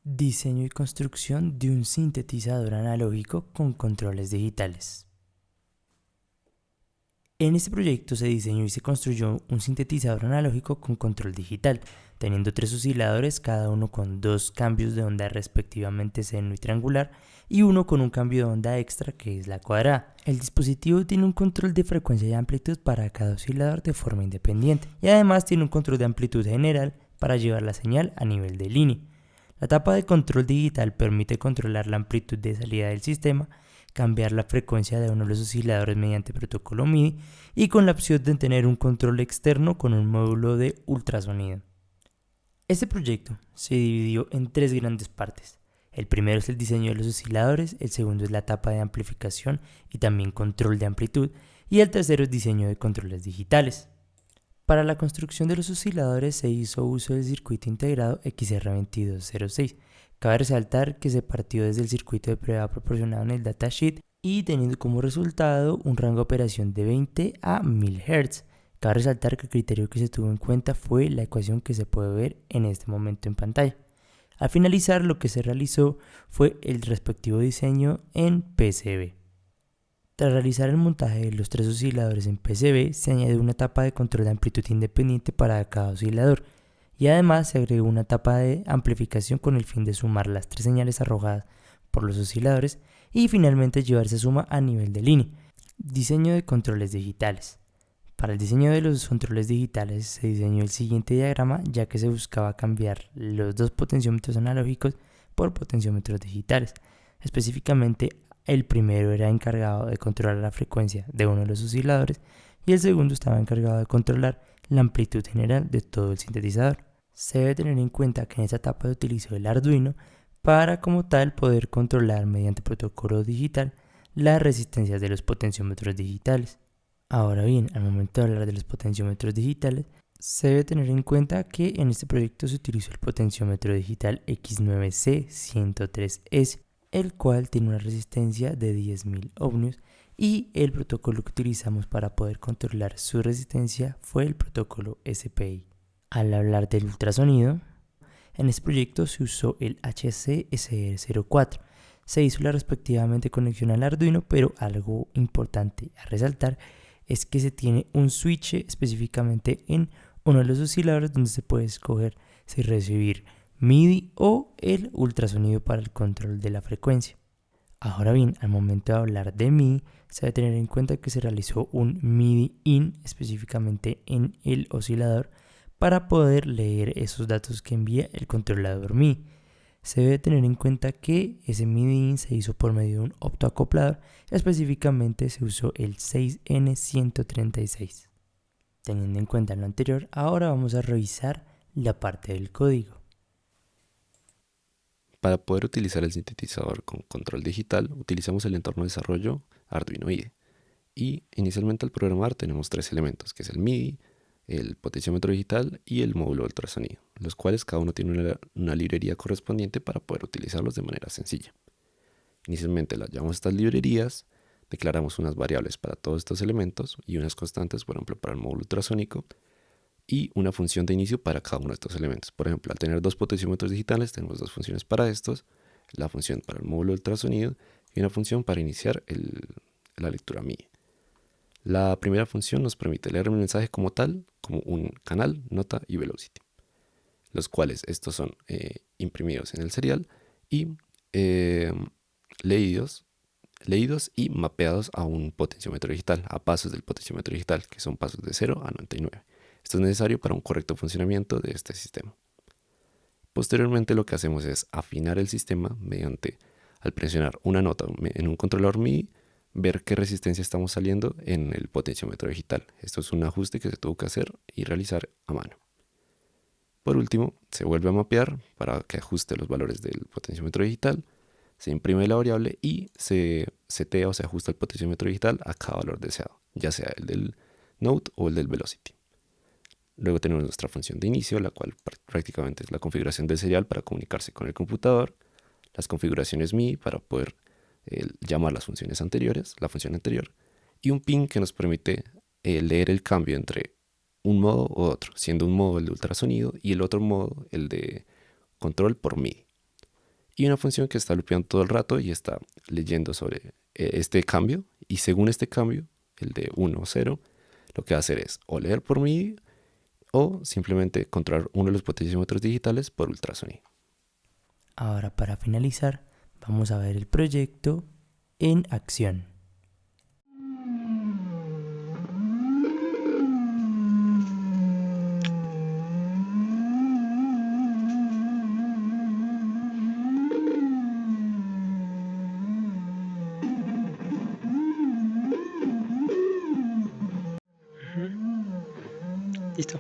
Diseño y construcción de un sintetizador analógico con controles digitales. En este proyecto se diseñó y se construyó un sintetizador analógico con control digital, teniendo 3 osciladores, cada uno con 2 cambios de onda respectivamente seno y triangular, y uno con un cambio de onda extra que es la cuadrada. El dispositivo tiene un control de frecuencia y amplitud para cada oscilador de forma independiente, y además tiene un control de amplitud general para llevar la señal a nivel de línea. La tapa de control digital permite controlar la amplitud de salida del sistema, cambiar la frecuencia de uno de los osciladores mediante protocolo MIDI y con la opción de tener un control externo con un módulo de ultrasonido. Este proyecto se dividió en 3 grandes partes. El primero es el diseño de los osciladores, el segundo es la tapa de amplificación y también control de amplitud, y el tercero es diseño de controles digitales. Para la construcción de los osciladores se hizo uso del circuito integrado XR2206. Cabe resaltar que se partió desde el circuito de prueba proporcionado en el datasheet y teniendo como resultado un rango de operación de 20 a 1000 Hz. Cabe resaltar que el criterio que se tuvo en cuenta fue la ecuación que se puede ver en este momento en pantalla. Al finalizar, lo que se realizó fue el respectivo diseño en PCB. Tras realizar el montaje de los 3 osciladores en PCB, se añadió una tapa de control de amplitud independiente para cada oscilador y además se agregó una tapa de amplificación con el fin de sumar las 3 señales arrojadas por los osciladores y finalmente llevarse suma a nivel de línea. Diseño de controles digitales. Para el diseño de los controles digitales se diseñó el siguiente diagrama, ya que se buscaba cambiar los 2 potenciómetros analógicos por potenciómetros digitales. Específicamente, el primero era encargado de controlar la frecuencia de uno de los osciladores y el segundo estaba encargado de controlar la amplitud general de todo el sintetizador. Se debe tener en cuenta que en esta etapa se utilizó el Arduino para como tal poder controlar mediante protocolo digital las resistencias de los potenciómetros digitales. Ahora bien, al momento de hablar de los potenciómetros digitales, se debe tener en cuenta que en este proyecto se utilizó el potenciómetro digital X9C103S, el cual tiene una resistencia de 10.000 ohmios y el protocolo que utilizamos para poder controlar su resistencia fue el protocolo SPI. Al hablar del ultrasonido, en este proyecto se usó el HC-SR04. Se hizo la respectivamente conexión al Arduino, pero algo importante a resaltar es que se tiene un switch específicamente en uno de los osciladores donde se puede escoger si recibir MIDI o el ultrasonido para el control de la frecuencia. Ahora bien, al momento de hablar de MIDI, se debe tener en cuenta que se realizó un MIDI in específicamente en el oscilador para poder leer esos datos que envía el controlador MIDI. Se debe tener en cuenta que ese MIDI in se hizo por medio de un optoacoplador, específicamente se usó el 6N136. Teniendo en cuenta lo anterior, ahora vamos a revisar la parte del código. Para poder utilizar el sintetizador con control digital, utilizamos el entorno de desarrollo Arduino IDE. Y inicialmente al programar tenemos 3 elementos, que es el MIDI, el potenciómetro digital y el módulo de ultrasonido, los cuales cada uno tiene una librería correspondiente para poder utilizarlos de manera sencilla. Inicialmente las llamamos estas librerías, declaramos unas variables para todos estos elementos y unas constantes, por ejemplo, para el módulo ultrasónico, y una función de inicio para cada uno de estos elementos. Por ejemplo, al tener 2 potenciómetros digitales, tenemos 2 funciones para estos, la función para el módulo de ultrasonido y una función para iniciar la lectura MIDI. La primera función nos permite leer el mensaje como tal, como un canal, nota y velocity, los cuales estos son imprimidos en el serial y leídos y mapeados a un potenciómetro digital, a pasos del potenciómetro digital, que son pasos de 0 a 99. Esto es necesario para un correcto funcionamiento de este sistema. Posteriormente lo que hacemos es afinar el sistema mediante, al presionar una nota en un controlador MIDI, ver qué resistencia estamos saliendo en el potenciómetro digital. Esto es un ajuste que se tuvo que hacer y realizar a mano. Por último, se vuelve a mapear para que ajuste los valores del potenciómetro digital, se imprime la variable y se setea o se ajusta el potenciómetro digital a cada valor deseado, ya sea el del note o el del velocity. Luego tenemos nuestra función de inicio, la cual prácticamente es la configuración del serial para comunicarse con el computador, las configuraciones MIDI para poder llamar las funciones anteriores, la función anterior, y un pin que nos permite leer el cambio entre un modo u otro, siendo un modo el de ultrasonido y el otro modo el de control por MIDI. y una función que está loopeando todo el rato y está leyendo sobre este cambio, y según este cambio, el de 1 o 0, lo que va a hacer es o leer por MIDI o simplemente controlar uno de los potenciómetros digitales por ultrasonido. Ahora, para finalizar, vamos a ver el proyecto en acción. Listo.